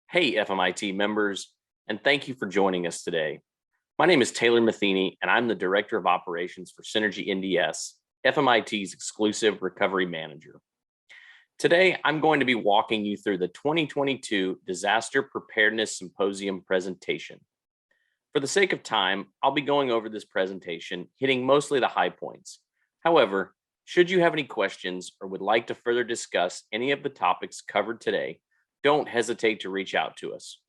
Hey, FMIT members, and thank you for joining us today. My name is Taylor Matheny, and I'm the Director of Operations for SynergyNDS, FMIT's exclusive recovery manager. Today, I'm going to be walking you through the 2022 Disaster Preparedness Symposium presentation. For the sake of time, I'll be going over this presentation, hitting mostly the high points. However, should you have any questions or would like to further discuss any of the topics covered today, don't hesitate to reach out to us.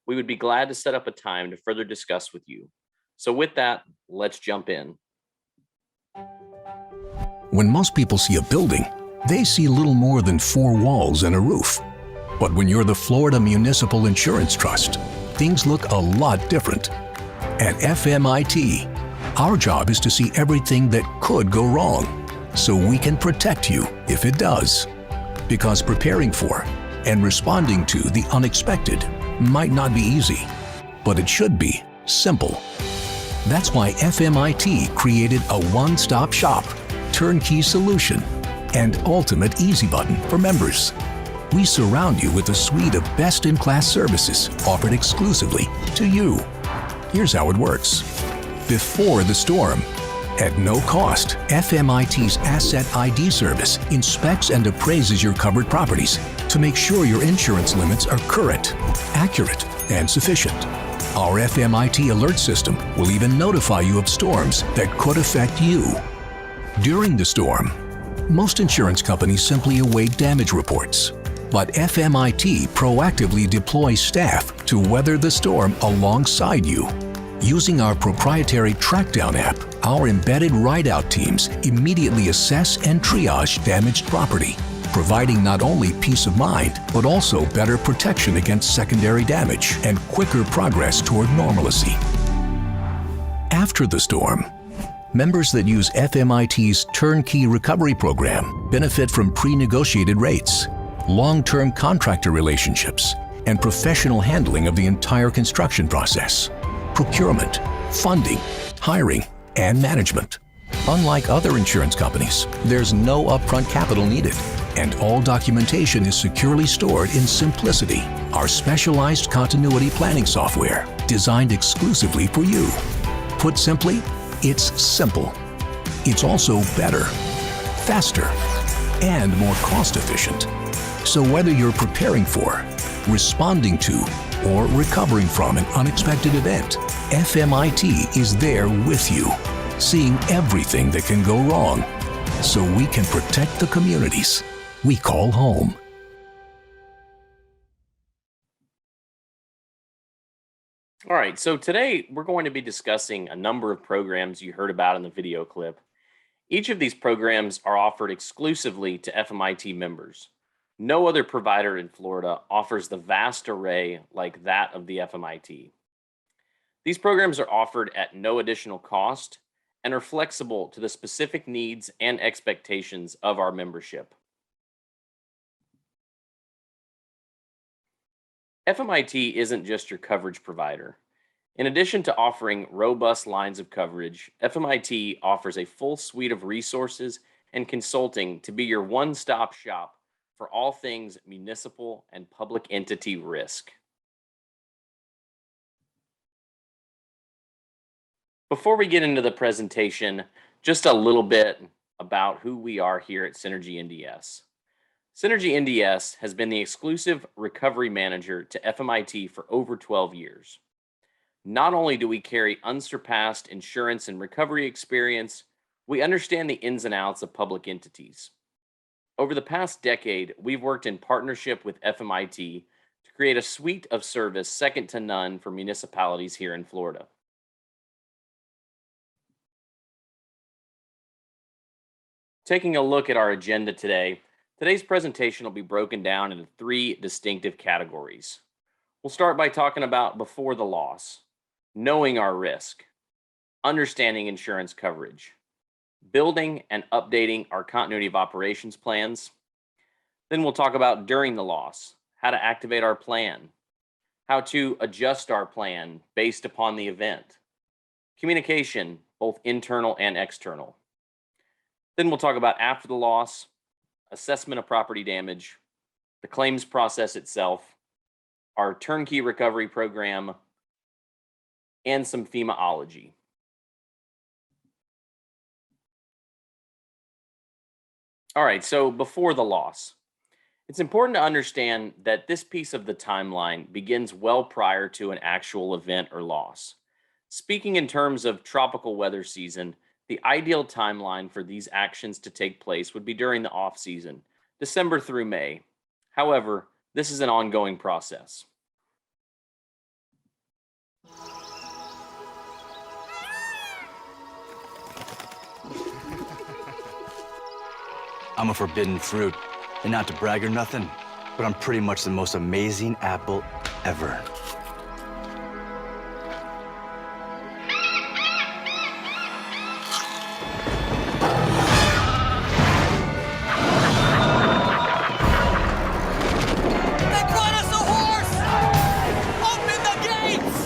We would be glad to set up a time to further discuss with you. So with that, let's jump in. When most people see a building, they see little more than 4 walls and a roof. But when you're the Florida Municipal Insurance Trust, things look a lot different. At FMIT, our job is to see everything that could go wrong, so we can protect you if it does. Because preparing for and responding to the unexpected might not be easy, but it should be simple. That's why FMIT created a one-stop shop, turnkey solution, and ultimate easy button for members. We surround you with a suite of best-in-class services offered exclusively to you. Here's how it works. Before the storm, at no cost, FMIT's Asset ID service inspects and appraises your covered properties to make sure your insurance limits are current, accurate, and sufficient. Our FMIT alert system will even notify you of storms that could affect you. During the storm, most insurance companies simply await damage reports, but FMIT proactively deploys staff to weather the storm alongside you. Using our proprietary trackdown app, our embedded ride-out teams immediately assess and triage damaged property, providing not only peace of mind, but also better protection against secondary damage and quicker progress toward normalcy. After the storm, members that use FMIT's turnkey recovery program benefit from pre-negotiated rates, long-term contractor relationships, and professional handling of the entire construction process. Procurement, funding, hiring, and management. Unlike other insurance companies, there's no upfront capital needed, and all documentation is securely stored in Simplicity, our specialized continuity planning software designed exclusively for you. Put simply, it's simple. It's also better, faster, and more cost-efficient. So whether you're preparing for, responding to, or recovering from an unexpected event, FMIT is there with you, seeing everything that can go wrong, so we can protect the communities we call home. All right, so today we're going to be discussing a number of programs you heard about in the video clip. Each of these programs are offered exclusively to FMIT members. No other provider in Florida offers the vast array like that of the FMIT. These programs are offered at no additional cost and are flexible to the specific needs and expectations of our membership. FMIT isn't just your coverage provider. In addition to offering robust lines of coverage, FMIT offers a full suite of resources and consulting to be your one-stop shop for all things municipal and public entity risk. Before we get into the presentation, just a little bit about who we are here at SynergyNDS. SynergyNDS has been the exclusive recovery manager to FMIT for over 12 years. Not only do we carry unsurpassed insurance and recovery experience, we understand the ins and outs of public entities. Over the past decade, we've worked in partnership with FMIT to create a suite of service second to none for municipalities here in Florida. Taking a look at our agenda today, today's presentation will be broken down into 3 distinctive categories. We'll start by talking about before the loss, knowing our risk, understanding insurance coverage, building and updating our continuity of operations plans. Then we'll talk about during the loss, how to activate our plan, how to adjust our plan based upon the event, communication, both internal and external. Then we'll talk about after the loss, assessment of property damage, the claims process itself, our turnkey recovery program, and some FEMAology. All right, so before the loss, it's important to understand that this piece of the timeline begins well prior to an actual event or loss. Speaking in terms of tropical weather season, the ideal timeline for these actions to take place would be during the off season, December through May. However, this is an ongoing process. I'm a forbidden fruit, and not to brag or nothing, but I'm pretty much the most amazing apple ever. They brought us a horse! Open the gates!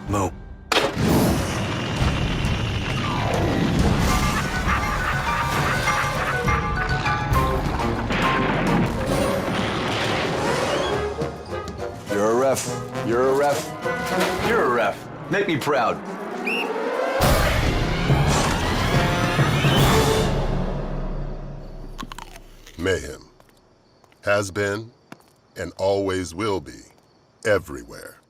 Moo. You're a ref. You're a ref. You're a ref. Make me proud. Mayhem has been and always will be everywhere.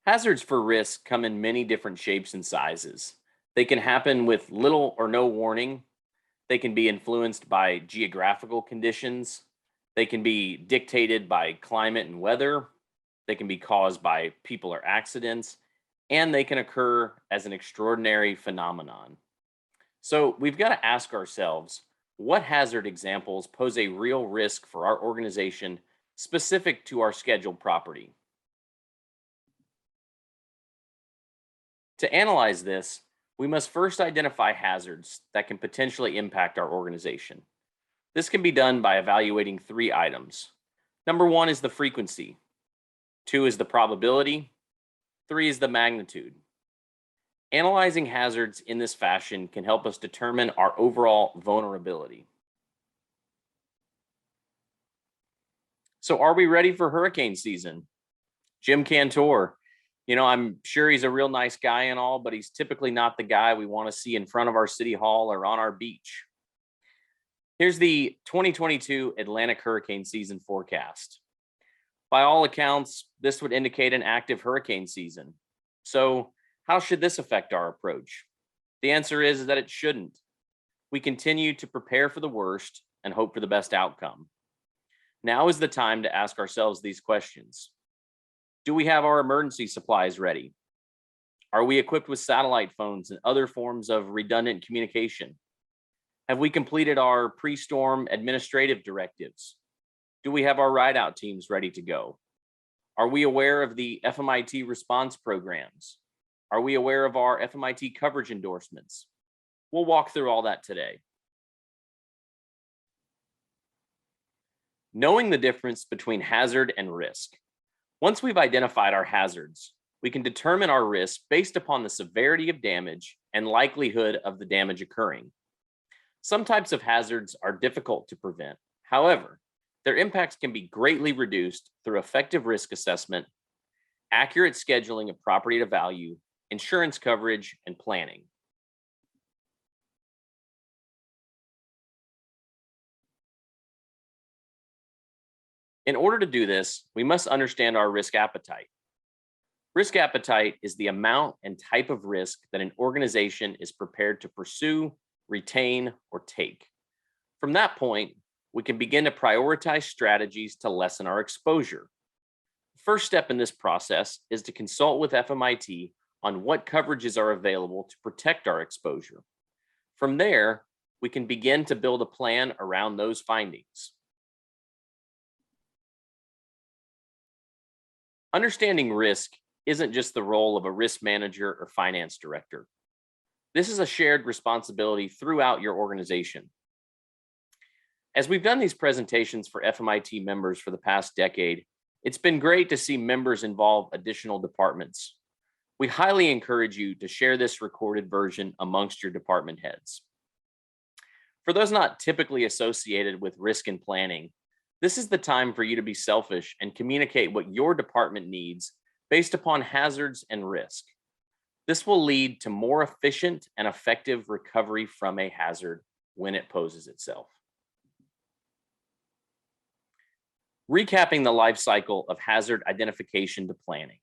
Hazards for risk come in many different shapes and sizes. They can happen with little or no warning. They can be influenced by geographical conditions. They can be dictated by climate and weather. They can be caused by people or accidents, and they can occur as an extraordinary phenomenon. So we've got to ask ourselves, what hazard examples pose a real risk for our organization specific to our scheduled property? To analyze this, we must first identify hazards that can potentially impact our organization. This can be done by evaluating 3 items. Number 1 is the frequency. 2 is the probability. 3 is the magnitude. Analyzing hazards in this fashion can help us determine our overall vulnerability. So are we ready for hurricane season? Jim Cantor, I'm sure he's a real nice guy and all, but he's typically not the guy we want to see in front of our city hall or on our beach. Here's the 2022 Atlantic hurricane season forecast. By all accounts, this would indicate an active hurricane season. So how should this affect our approach? The answer is that it shouldn't. We continue to prepare for the worst and hope for the best outcome. Now is the time to ask ourselves these questions. Do we have our emergency supplies ready? Are we equipped with satellite phones and other forms of redundant communication? Have we completed our pre-storm administrative directives? Do we have our ride-out teams ready to go? Are we aware of the FMIT response programs? Are we aware of our FMIT coverage endorsements? We'll walk through all that today. Knowing the difference between hazard and risk. Once we've identified our hazards, we can determine our risk based upon the severity of damage and likelihood of the damage occurring. Some types of hazards are difficult to prevent. However, their impacts can be greatly reduced through effective risk assessment, accurate scheduling of property to value, insurance coverage, and planning. In order to do this, we must understand our risk appetite. Risk appetite is the amount and type of risk that an organization is prepared to pursue, retain, or take. From that point, we can begin to prioritize strategies to lessen our exposure. The first step in this process is to consult with FMIT on what coverages are available to protect our exposure. From there, we can begin to build a plan around those findings. Understanding risk isn't just the role of a risk manager or finance director. This is a shared responsibility throughout your organization. As we've done these presentations for FMIT members for the past decade, it's been great to see members involve additional departments. We highly encourage you to share this recorded version amongst your department heads. For those not typically associated with risk and planning, this is the time for you to be selfish and communicate what your department needs based upon hazards and risk. This will lead to more efficient and effective recovery from a hazard when it poses itself. Recapping the life cycle of hazard identification to planning.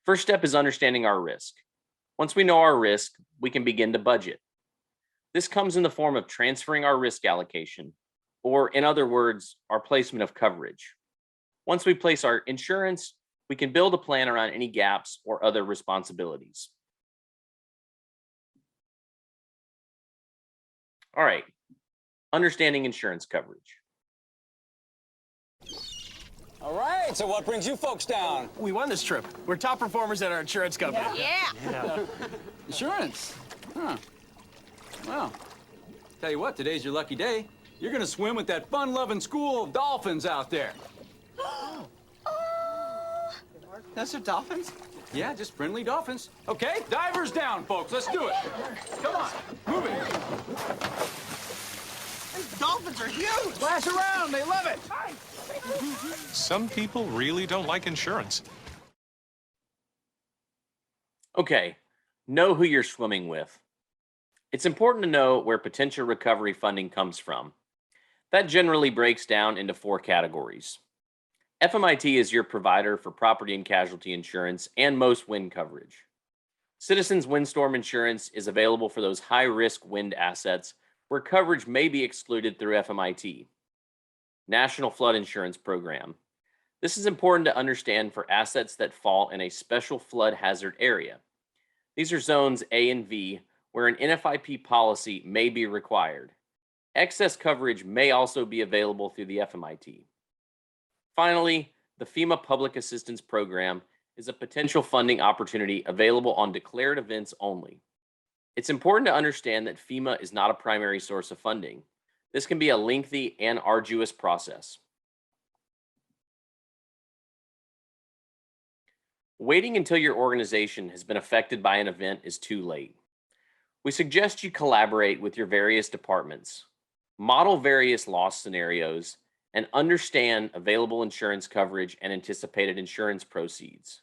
First step is understanding our risk. Once we know our risk, we can begin to budget. This comes in the form of transferring our risk allocation, or in other words, our placement of coverage. Once we place our insurance, we can build a plan around any gaps or other responsibilities. All right, understanding insurance coverage. All right, so what brings you folks down? We won this trip. We're top performers at our insurance company. Yeah. Insurance? Huh. Well, tell you what, today's your lucky day. You're gonna swim with that fun-loving school of dolphins out there. Those are dolphins? Yeah, just friendly dolphins. Okay, divers down, folks. Let's do it. Come on, move it. These dolphins are huge! Splash around, they love it. Some people really don't like insurance. Okay, know who you're swimming with. It's important to know where potential recovery funding comes from. That generally breaks down into 4 categories. FMIT is your provider for property and casualty insurance and most wind coverage. Citizens Windstorm Insurance is available for those high-risk wind assets where coverage may be excluded through FMIT. National Flood Insurance Program. This is important to understand for assets that fall in a special flood hazard area. These are zones A and V, where an NFIP policy may be required. Excess coverage may also be available through the FMIT. Finally, the FEMA Public Assistance Program is a potential funding opportunity available on declared events only. It's important to understand that FEMA is not a primary source of funding. This can be a lengthy and arduous process. Waiting until your organization has been affected by an event is too late. We suggest you collaborate with your various departments, model various loss scenarios, and understand available insurance coverage and anticipated insurance proceeds.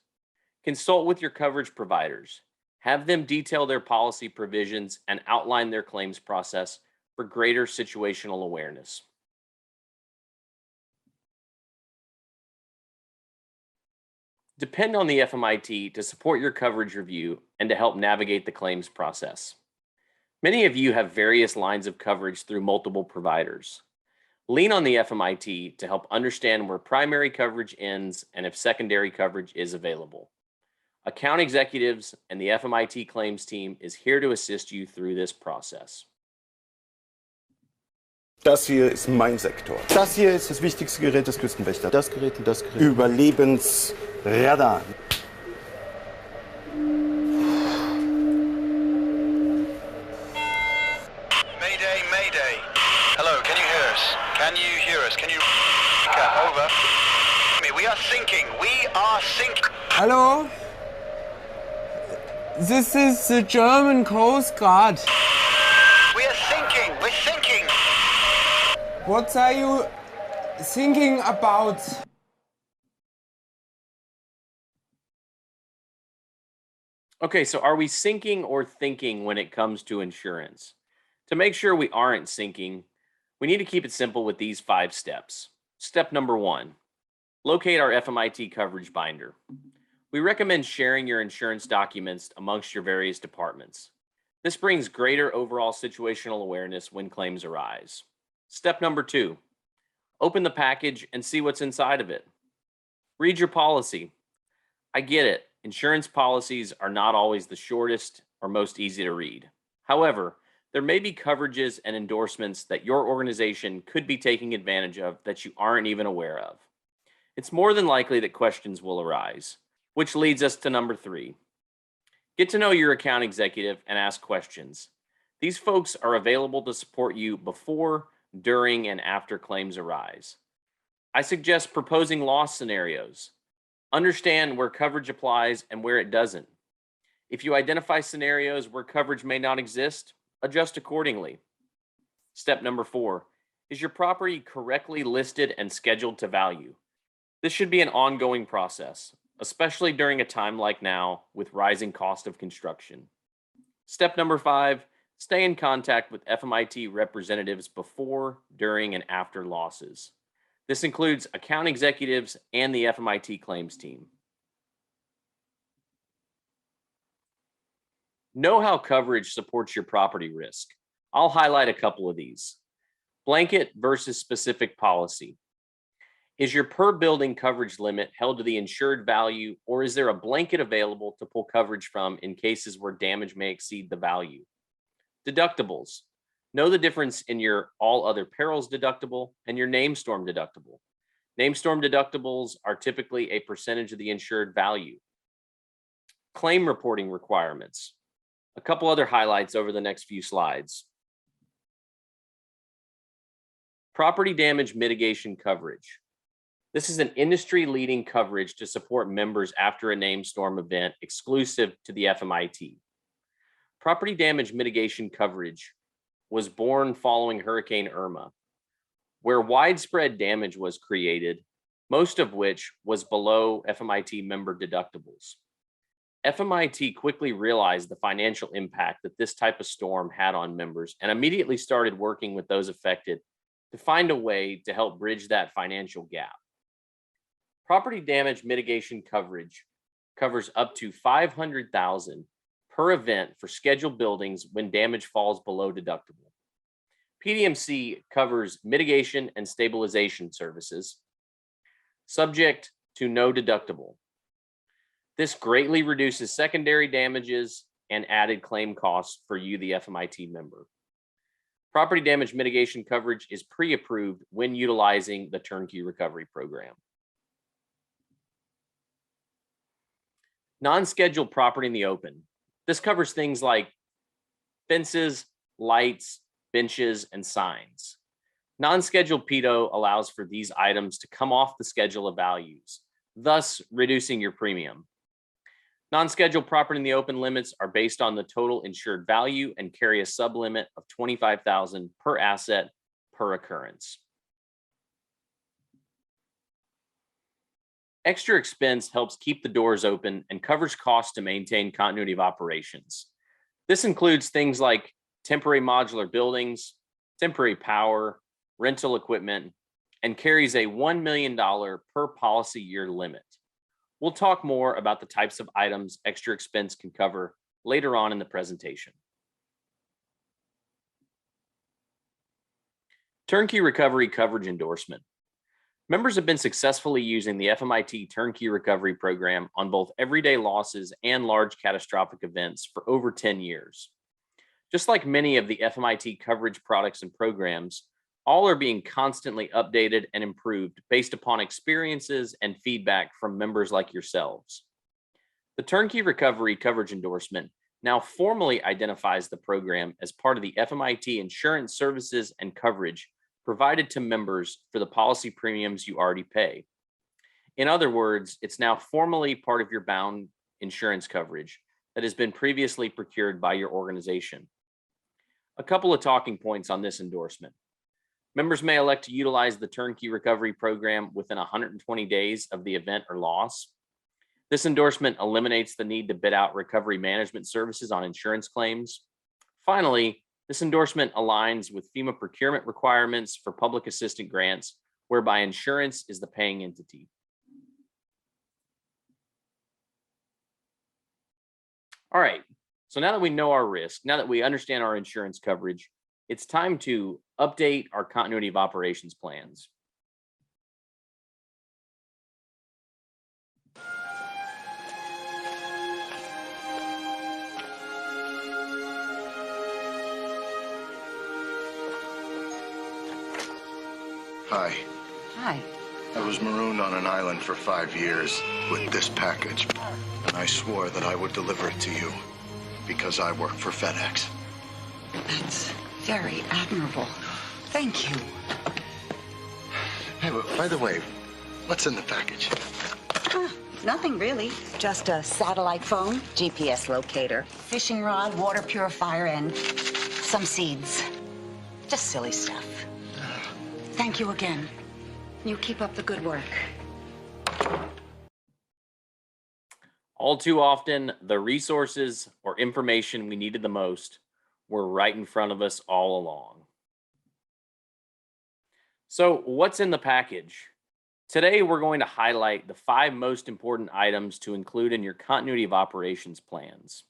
Consult with your coverage providers. Have them detail their policy provisions and outline their claims process for greater situational awareness. Depend on the FMIT to support your coverage review and to help navigate the claims process. Many of you have various lines of coverage through multiple providers. Lean on the FMIT to help understand where primary coverage ends and if secondary coverage is available. Account executives and the FMIT claims team is here to assist you through this process. Das hier ist mein Sektor. Das hier ist das wichtigste Gerät des Küstenwächters. Das Gerät und das Gerät. Überlebensradar. Mayday, mayday. Hello, can you hear us? Can you hear us? Can you... Over. We are sinking. We are sinking. Hello? This is the German Coast Guard. We are sinking. We're sinking. What are you thinking about? Okay, so are we sinking or thinking when it comes to insurance? To make sure we aren't sinking, we need to keep it simple with these 5 steps. Step number 1, locate our FMIT coverage binder. We recommend sharing your insurance documents amongst your various departments. This brings greater overall situational awareness when claims arise. Step number 2, open the package and see what's inside of it. Read your policy. I get it, insurance policies are not always the shortest or most easy to read. However, there may be coverages and endorsements that your organization could be taking advantage of that you aren't even aware of. It's more than likely that questions will arise, which leads us to number 3. Get to know your account executive and ask questions. These folks are available to support you before, during, and after claims arise. I suggest proposing loss scenarios. Understand where coverage applies and where it doesn't. If you identify scenarios where coverage may not exist, adjust accordingly. Step number 4, is your property correctly listed and scheduled to value? This should be an ongoing process, especially during a time like now with rising cost of construction. Step number 5, stay in contact with FMIT representatives before, during, and after losses. This includes account executives and the FMIT claims team. Know how coverage supports your property risk. I'll highlight a couple of these. Blanket versus specific policy. Is your per building coverage limit held to the insured value, or is there a blanket available to pull coverage from in cases where damage may exceed the value? Deductibles. Know the difference in your all other perils deductible and your named storm deductible. Named storm deductibles are typically a percentage of the insured value. Claim reporting requirements. A couple other highlights over the next few slides. Property damage mitigation coverage. This is an industry-leading coverage to support members after a named storm event exclusive to the FMIT. Property damage mitigation coverage was born following Hurricane Irma, where widespread damage was created, most of which was below FMIT member deductibles. FMIT quickly realized the financial impact that this type of storm had on members and immediately started working with those affected to find a way to help bridge that financial gap. Property damage mitigation coverage covers up to $500,000 per event for scheduled buildings when damage falls below deductible. PDMC covers mitigation and stabilization services, subject to no deductible. This greatly reduces secondary damages and added claim costs for you, the FMIT member. Property damage mitigation coverage is pre-approved when utilizing the Turnkey Recovery Program. Non-scheduled property in the open. This covers things like fences, lights, benches, and signs. Non-scheduled PDO allows for these items to come off the schedule of values, thus reducing your premium. Non-scheduled property in the open limits are based on the total insured value and carry a sublimit of $25,000 per asset per occurrence. Extra expense helps keep the doors open and covers costs to maintain continuity of operations. This includes things like temporary modular buildings, temporary power, rental equipment, and carries a $1 million per policy year limit. We'll talk more about the types of items extra expense can cover later on in the presentation. Turnkey Recovery Coverage Endorsement. Members have been successfully using the FMIT Turnkey Recovery Program on both everyday losses and large catastrophic events for over 10 years. Just like many of the FMIT coverage products and programs, all are being constantly updated and improved based upon experiences and feedback from members like yourselves. The Turnkey Recovery Coverage Endorsement now formally identifies the program as part of the FMIT insurance services and coverage provided to members for the policy premiums you already pay. In other words, it's now formally part of your bound insurance coverage that has been previously procured by your organization. A couple of talking points on this endorsement. Members may elect to utilize the Turnkey Recovery Program within 120 days of the event or loss. This endorsement eliminates the need to bid out recovery management services on insurance claims. Finally, this endorsement aligns with FEMA procurement requirements for public assistance grants, whereby insurance is the paying entity. All right, so now that we know our risk, now that we understand our insurance coverage, it's time to update our continuity of operations plans. Hi. Hi. I was marooned on an island for 5 years with this package, and I swore that I would deliver it to you because I work for FedEx. That's very admirable. Thank you. Hey, but by the way, what's in the package? Nothing really. Just a satellite phone, GPS locator, fishing rod, water purifier, and some seeds. Just silly stuff. Thank you again. You keep up the good work. All too often, the resources or information we needed the most were right in front of us all along. So, what's in the package? Today, we're going to highlight the 5 most important items to include in your continuity of operations plans.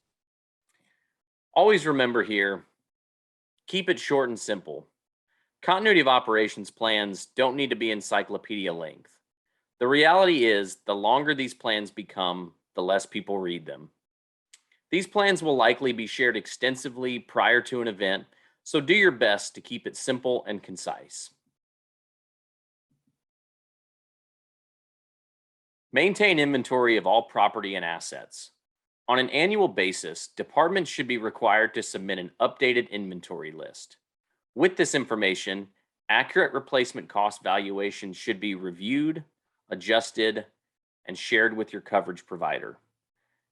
Always remember here, keep it short and simple. Continuity of operations plans don't need to be encyclopedia length. The reality is, the longer these plans become, the less people read them. These plans will likely be shared extensively prior to an event, so do your best to keep it simple and concise. Maintain inventory of all property and assets. On an annual basis, departments should be required to submit an updated inventory list. With this information, accurate replacement cost valuations should be reviewed, adjusted, and shared with your coverage provider.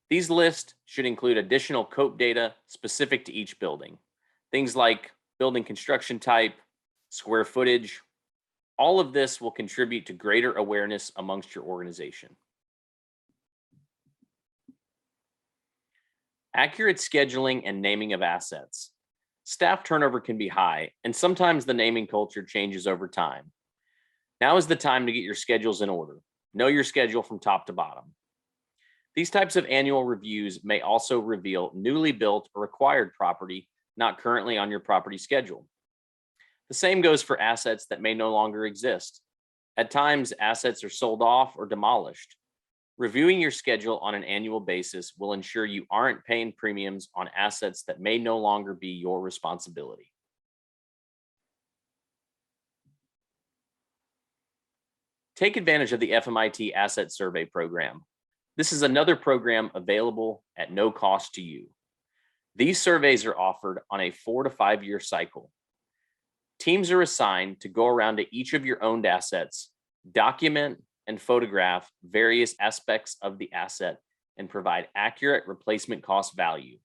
These lists should include additional COOP data specific to each building. Things like building construction type, square footage. All of this will contribute to greater awareness amongst your organization. Accurate scheduling and naming of assets. Staff turnover can be high, and sometimes the naming culture changes over time. Now is the time to get your schedules in order. Know your schedule from top to bottom. These types of annual reviews may also reveal newly built or acquired property not currently on your property schedule. The same goes for assets that may no longer exist. At times, assets are sold off or demolished. Reviewing your schedule on an annual basis will ensure you aren't paying premiums on assets that may no longer be your responsibility. Take advantage of the FMIT Asset Survey Program. This is another program available at no cost to you. These surveys are offered on a 4 to 5 year cycle. Teams are assigned to go around to each of your owned assets, document and photograph various aspects of the asset, and provide accurate replacement cost value.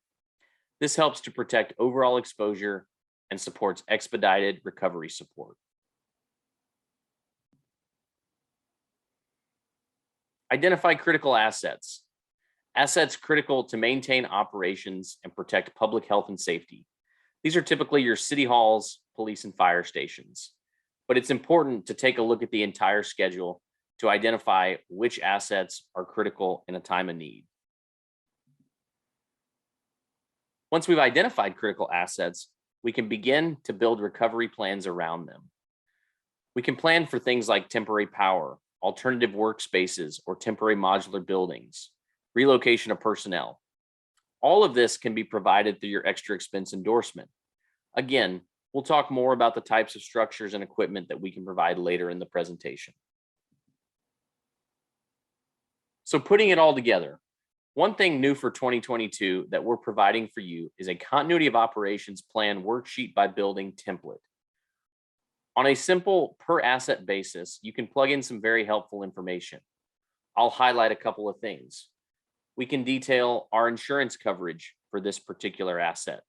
This helps to protect overall exposure and supports expedited recovery support. Identify critical assets. Assets critical to maintain operations and protect public health and safety. These are typically your city halls, police, and fire stations. But it's important to take a look at the entire schedule to identify which assets are critical in a time of need. Once we've identified critical assets, we can begin to build recovery plans around them. We can plan for things like temporary power, alternative workspaces, or temporary modular buildings, relocation of personnel. All of this can be provided through your extra expense endorsement. Again, we'll talk more about the types of structures and equipment that we can provide later in the presentation. So putting it all together, one thing new for 2022 that we're providing for you is a continuity of operations plan worksheet by building template. On a simple per asset basis, you can plug in some very helpful information. I'll highlight a couple of things. We can detail our insurance coverage for this particular asset,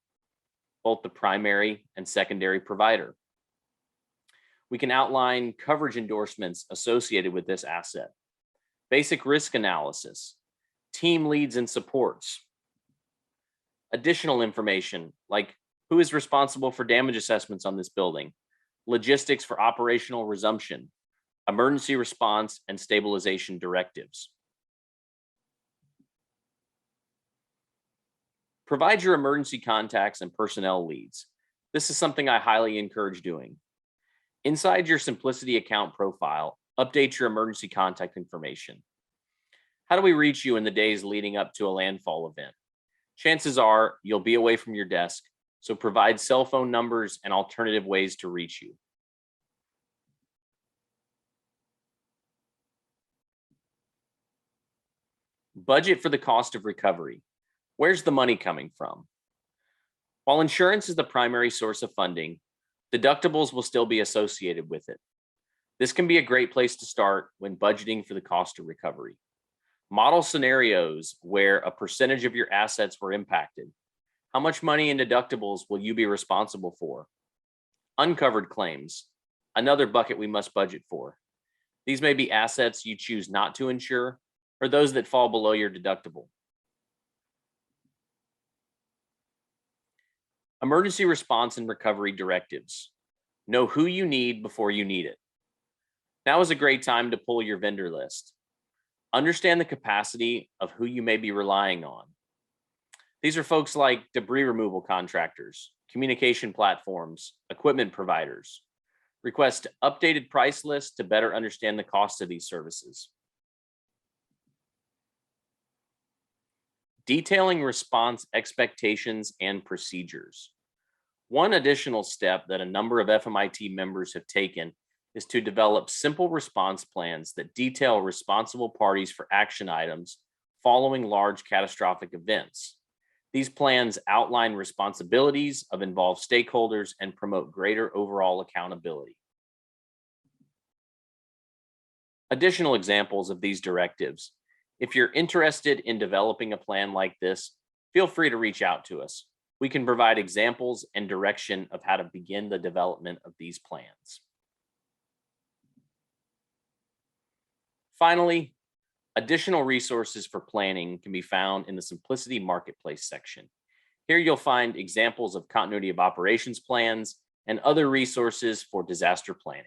both the primary and secondary provider. We can outline coverage endorsements associated with this asset, basic risk analysis, team leads and supports, additional information like who is responsible for damage assessments on this building, logistics for operational resumption, emergency response, and stabilization directives. Provide your emergency contacts and personnel leads. This is something I highly encourage doing. Inside your Simplicity account profile, update your emergency contact information. How do we reach you in the days leading up to a landfall event? Chances are you'll be away from your desk, so provide cell phone numbers and alternative ways to reach you. Budget for the cost of recovery. Where's the money coming from? While insurance is the primary source of funding, deductibles will still be associated with it. This can be a great place to start when budgeting for the cost of recovery. Model scenarios where a percentage of your assets were impacted. How much money in deductibles will you be responsible for? Uncovered claims, another bucket we must budget for. These may be assets you choose not to insure or those that fall below your deductible. Emergency response and recovery directives. Know who you need before you need it. Now is a great time to pull your vendor list. Understand the capacity of who you may be relying on. These are folks like debris removal contractors, communication platforms, equipment providers. Request updated price lists to better understand the cost of these services. Detailing response expectations and procedures. One additional step that a number of FMIT members have taken is to develop simple response plans that detail responsible parties for action items following large catastrophic events. These plans outline responsibilities of involved stakeholders and promote greater overall accountability. Additional examples of these directives. If you're interested in developing a plan like this, feel free to reach out to us. We can provide examples and direction of how to begin the development of these plans. Finally, additional resources for planning can be found in the Simplicity Marketplace section. Here you'll find examples of continuity of operations plans and other resources for disaster planning.